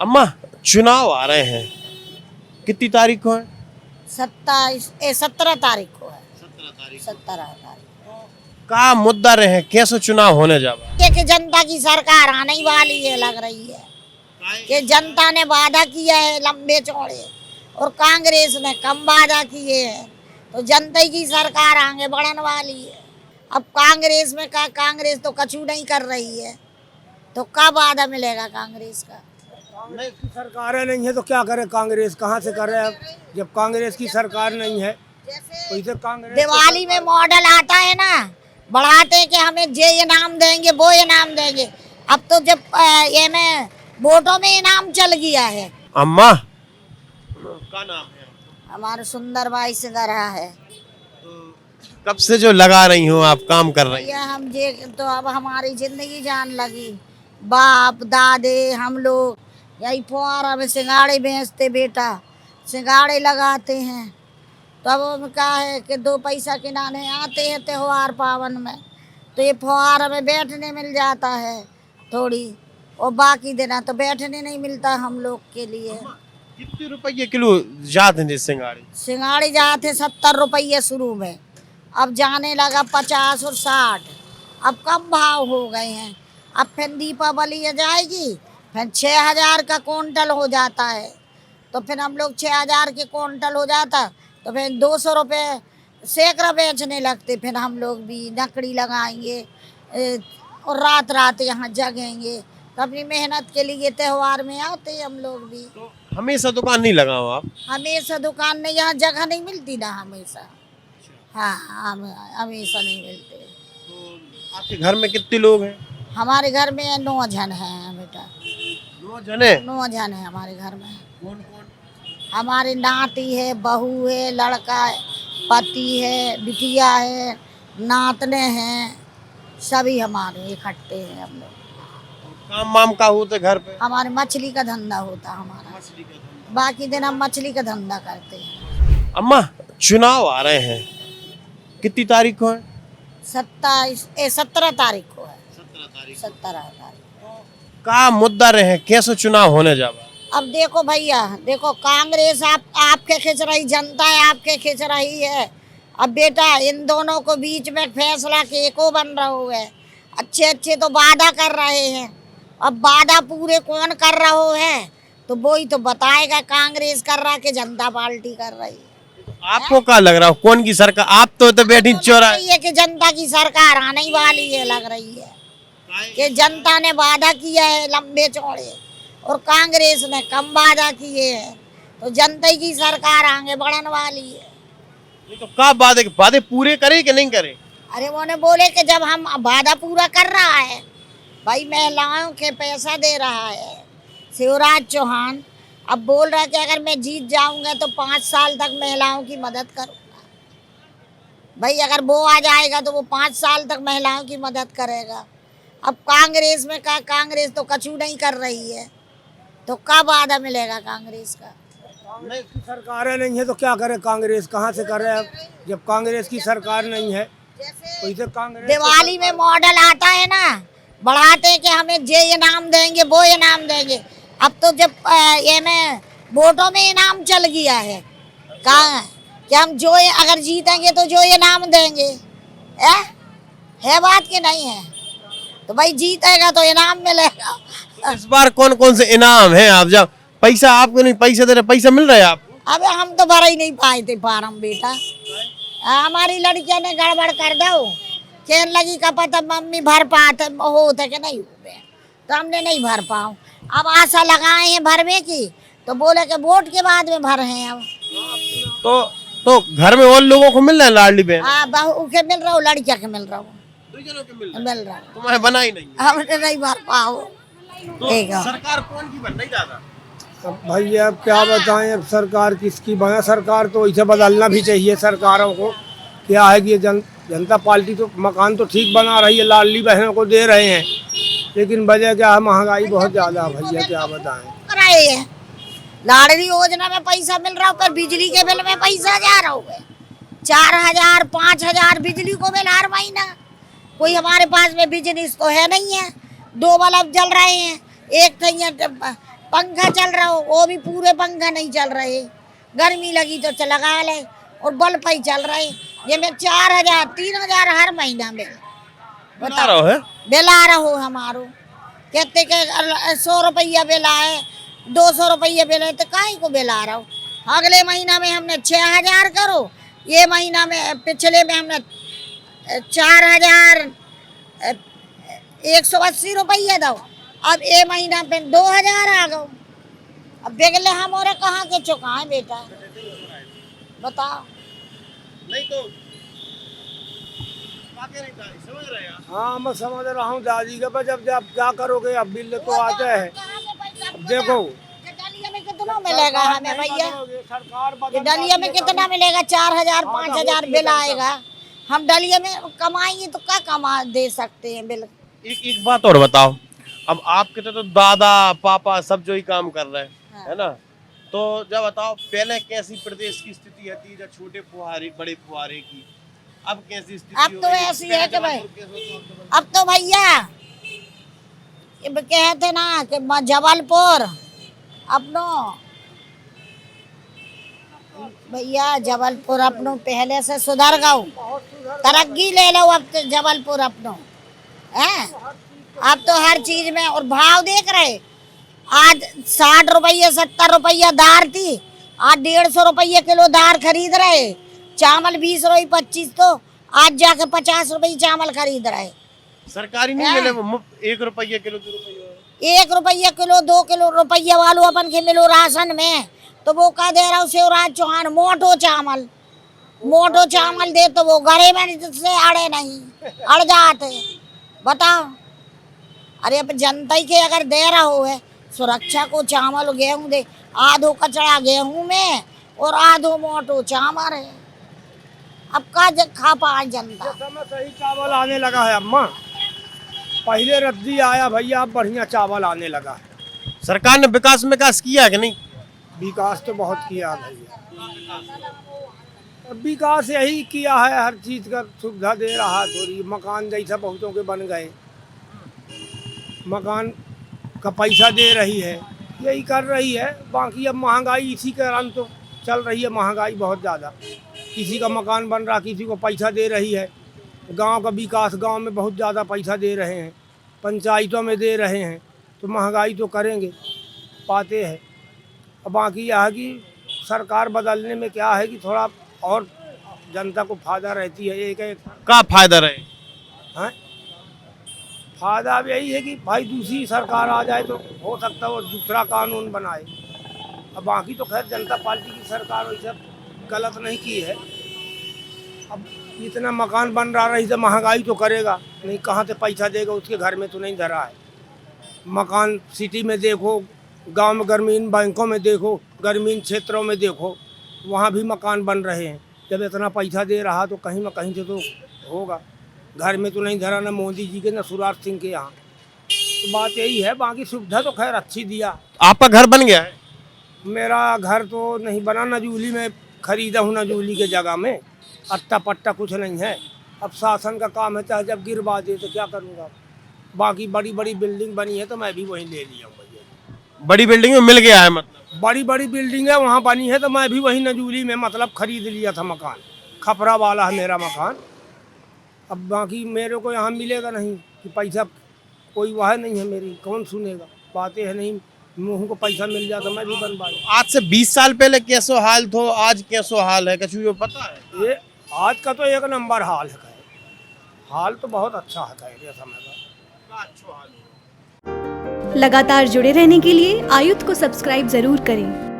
अम्मा, चुनाव आ रहे हैं, कितनी तारीख को है? 17 तारीख को है। 17 तारीख का मुद्दा रहे, कैसे चुनाव होने जावा? कि जनता की सरकार आने ही वाली है, लग रही है कि जनता ने वादा किया है लंबे चौड़े और कांग्रेस ने कम वादा किए हैं, तो जनता की सरकार आगे बढ़ने वाली है। अब कांग्रेस में का कांग्रेस तो कछु नहीं कर रही है, तो कब वादा मिलेगा कांग्रेस का? कांग्रेस की सरकारें नहीं है तो क्या करे कांग्रेस, कहाँ से करे अब जब कांग्रेस की सरकार नहीं है। वैसे कांग्रेस दिवाली में मॉडल आता है ना, बढ़ाते हैं कि हमें ये इनाम देंगे वो इनाम देंगे। अब तो जब ये में वोटों में इनाम चल गया है। अम्मा का नाम है? हमारे सुंदर भाई से रहा है। कब से जो लगा रही हो आप, काम कर रही भैया हम ये तो अब हमारी जिंदगी जान लगी, बाप दादे हम लोग यही फुहारा में सिंगाड़े बेचते, बेटा सिंगाड़े लगाते हैं। तो अब क्या है कि 2 पैसा किनारे आते हैं त्योहार पावन में, तो ये फुहारा में बैठने मिल जाता है थोड़ी, और बाकी दिन तो बैठने नहीं मिलता हम लोग के लिए। कितने रुपये किलो जाते हैं सिंगाड़ी? सिंगाड़ी जाते 70 रुपये शुरू में, अब जाने लगा 50 और 60, अब कम भाव हो गए हैं। अब फिर दीपावली आ जाएगी, फिर 6000 का क्विंटल हो जाता है, तो फिर हम लोग 6000 के क्विंटल हो जाता तो फिर 200 रुपये सैकड़ा बेचने लगते। फिर हम लोग भी नकड़ी लगाएंगे और रात रात यहाँ जगेंगे, तो अपनी मेहनत के लिए त्योहार में आते हम लोग भी। तो हमेशा दुकान नहीं लगाओ आप? हमेशा दुकान में यहाँ जगह नहीं मिलती ना, हमेशा। हाँ हमेशा नहीं मिलते। तो आपके घर में कितने लोग हैं? हमारे घर में 9 जन हैं बेटा। 9 जने? 9 जन है हमारे घर में। कौन कौन? हमारी नाती है, बहू है, लड़का है, पति है, बिटिया है, नातने हैं, सभी हमारे इकट्ठे हैं हम लोग। काम वाम का होता घर पे? हमारे मछली का धंधा होता हमारा, मछली का धंधा। बाकी दिन हम मछली का धंधा करते हैं। अम्मा, चुनाव आ रहे हैं, कितनी तारीख को है? 17 तारीख को है। 17 तारीख। 17 तारीख। का मुद्दा रहे, कैसे चुनाव होने जावा? अब देखो भैया, देखो कांग्रेस आपके खिंच रही, जनता आपके खिंच रही है। अब बेटा इन दोनों को बीच में फैसला के को बन रहा है। अच्छे अच्छे तो वादा कर रहे हैं, अब वादा पूरे कौन कर रहा है तो वो ही तो बताएगा, कांग्रेस कर रहा कि जनता पार्टी कर रही है। आपको क्या लग रहा है, कौन की सरकार? आप तो बैठी चौरा ये कि जनता की सरकार आने ही वाली है, लग रही है कि जनता ने वादा किया है लंबे चौड़े और कांग्रेस ने कम वादा किए हैं, तो जनता की सरकार आगे बढ़ने वाली है। तो का वादे पूरे करे कि नहीं करे? अरे उन्होंने बोले कि जब हम वादा पूरा कर रहा है, भाई महिलाओं के पैसा दे रहा है शिवराज चौहान, अब बोल रहा है कि अगर मैं जीत जाऊंगा तो 5 साल तक महिलाओं की मदद करूंगा। भाई अगर वो आ जाएगा तो वो 5 साल तक महिलाओं की मदद करेगा। अब कांग्रेस में का कांग्रेस तो कछु नहीं कर रही है, तो कब वादा मिलेगा कांग्रेस का? कांग्रेस की सरकारें नहीं है तो क्या करे कांग्रेस, कहाँ से करे अब जब कांग्रेस की सरकार नहीं है। वैसे कांग्रेस दिवाली में मॉडल आता है ना, बढ़ाते हैं कि हमें ये इनाम देंगे वो इनाम देंगे। अब तो जब ये में वोटों में इनाम चल गया है, कहाँ कि हम जो अगर जीतेंगे तो जो इनाम देंगे, है बात कि नहीं है? तो भाई जीतेगा तो इनाम मिलेगा। तो इस बार कौन कौन से इनाम है? आप जब पैसा आपको नहीं, पैसा दे रहे, पैसा मिल रहा है आपको? अबे हम तो भर ही नहीं पाए थे फार्म बेटा, हमारी लड़कियां ने गड़बड़ कर दो, कहने लगी का पता मम्मी भर पाते होते कि नहीं हुए, तो हमने नहीं भर पाओ। अब आशा लगाए हैं भरने की, तो बोले कि वोट के बाद में भर हैं। अब तो घर में और लोगों को मिल रहा है लाडली बहन? हाँ, बहू के मिल रहा हूँ, लड़किया के मिल रहा हूँ, मिल रहा हूँ। तुम्हें बना ही नहीं? हमने नहीं भर पाओ। ठीक है। सरकार कौन की बन रही दादा? अब भाई अब क्या बताएं, अब सरकार किसकी बने, सरकार तो इसे बदलना भी चाहिए सरकारों को। क्या है कि जनता पार्टी तो मकान तो ठीक बना रही है, लाडली बहनों को दे रहे हैं, लेकिन वजह क्या है, महंगाई बहुत ज्यादा है भैया, क्या बताएं। लाडली योजना में पैसा मिल रहा है, पर बिजली के बिल में पैसा जा रहा है 4000 5000 बिजली को बिल हर महीना। कोई हमारे पास में बिजनेस तो है नहीं है, 2 बल्ब जल रहे हैं, एक पंखा चल रहा हो वो भी पूरे पंखा नहीं चल रहे, गर्मी लगी तो लगा ले, और बल्ब ही चल रहे। ये में 4,000 3,000 हर महीना में बता रहा है। बिल आ रहा हो हमारो, कहते के 100 रुपया बिल आए, 200 रुपया बिल है, तो काहे को बिल आ रहा हो। अगले महीना में हमने 6,000 करो, ये महीना में पिछले में हमने 4,180 रुपया दो, अब ये महीना पे 2,000 आ गो। अब बिगले हम और कहाँ के चुकाएं बेटा, बताओ। नहीं तो समझ रहे हैं। हाँ मैं समझ रहा हूँ दादी का, पर जब जब क्या करोगे, अब बिल तो आते हैं। देखो डलिया में कितना मिलेगा हमें भैया, सरकार डलिया में कितना मिलेगा, 4,000 5,000 बिल आएगा। हम डलिया में कमाएंगे तो क्या कमा दे सकते हैं बिल। एक बात और बताओ, अब आपके तो दादा पापा सब जो ही काम कर रहे हैं, है ना, तो जब बताओ पहले कैसी प्रदेश की स्थिति थी, जब छोटे फुहारे बड़े फुहारे की, अब कैसी स्थिति अब तो ऐसी है कि भाई, अब तो भैया ये कहते ना कि जबलपुर अपनो भैया, जबलपुर अपनो पहले से सुधर गओ, तरक्की ले लो अब तो जबलपुर अपनो है। अब तो हर चीज में, और भाव देख रहे, आज 60 रुपया 70 रुपया दार थी, आज 150 रुपया किलो दार खरीद रहे। चावल 20 रुपये 25, तो आज जाके 50 रुपये चावल खरीद रहे। सरकारी नहीं मिले, वो मुफ्त 1 रुपया किलो 2 रुपया 1 रुपया किलो 2 किलो रुपया वालों अपन के मिलो राशन में, तो वो क्या दे रहा हूँ, शिवराज चौहान मोटो चावल दे, तो वो घरे में से अड़े नहीं, अड़ जाते। बताओ, अरे अब जनता ही के अगर दे रहा हो है सुरक्षा को, चावल गेहूं दे, आधो कचड़ा गेहूं में और आधो मोटो चावल है। अब का खा पाए जनता। समय सही चावल आने लगा है अम्मा, पहले रद्दी आया भैया, अब बढ़िया चावल आने लगा है। सरकार ने विकास किया है कि नहीं? विकास तो बहुत किया भैया, विकास यही किया है, हर चीज का सुविधा दे रहा। थोड़ी मकान जैसा बहुतों के बन गए, मकान का पैसा दे रही है, यही कर रही है। बाकी अब महंगाई इसी के कारण तो चल रही है, महंगाई बहुत ज़्यादा। किसी का मकान बन रहा, किसी को पैसा दे रही है। गांव का विकास, गांव में बहुत ज़्यादा पैसा दे रहे हैं, पंचायतों में दे रहे हैं, तो महंगाई तो करेंगे, पाते हैं। अब बाकी यह है कि सरकार बदलने में क्या है कि थोड़ा और जनता को फायदा रहती है। एक का फायदा रहे है, फायदा अब यही है कि भाई दूसरी सरकार आ जाए तो हो सकता है वो दूसरा कानून बनाए। अब बाकी तो खैर जनता पार्टी की सरकार वैसे गलत नहीं की है। अब इतना मकान बन रही तो महंगाई तो करेगा नहीं, कहाँ से पैसा देगा, उसके घर में तो नहीं धरा है। मकान सिटी में देखो, गांव में ग्रामीण बैंकों में देखो, ग्रामीण क्षेत्रों में देखो, वहाँ भी मकान बन रहे हैं। जब इतना पैसा दे रहा तो कहीं ना कहीं से तो होगा। घर में तो नहीं धरा, ना मोदी जी के, ना शिवराज सिंह के यहाँ। तो बात यही है, बाकी सुविधा तो खैर अच्छी दिया। आपका घर बन गया है? मेरा घर तो नहीं बना, नजूली में खरीदा हूँ, नजूली के जगह में, अट्टा पट्टा कुछ नहीं है। अब शासन का काम है, चाहे जब गिरवा दे तो क्या करूँगा। बाकी बड़ी बड़ी बिल्डिंग बनी है तो मैं भी वहीं ले लिया हूँ भैया। बड़ी बिल्डिंग में मिल गया है? मतलब बड़ी बड़ी बिल्डिंग है वहाँ बनी है, तो मैं भी वहीं नजूली में मतलब खरीद लिया था मकान। खपरा वाला है मेरा मकान। अब बाकी मेरे को यहाँ मिलेगा नहीं कि पैसा, कोई वह नहीं है मेरी, कौन सुनेगा बातें है। नहीं मुँह को पैसा मिल जाता मैं भी बनवा लूँ। आज से 20 साल पहले कैसो हाल थो, आज कैसो हाल है, कुछ भी पता है? ये आज का तो 1 नंबर हाल है, हाल तो बहुत अच्छा है ये समय का। अच्छा हाल है। लगातार जुड़े रहने के लिए आयुक्त को सब्सक्राइब जरूर करें।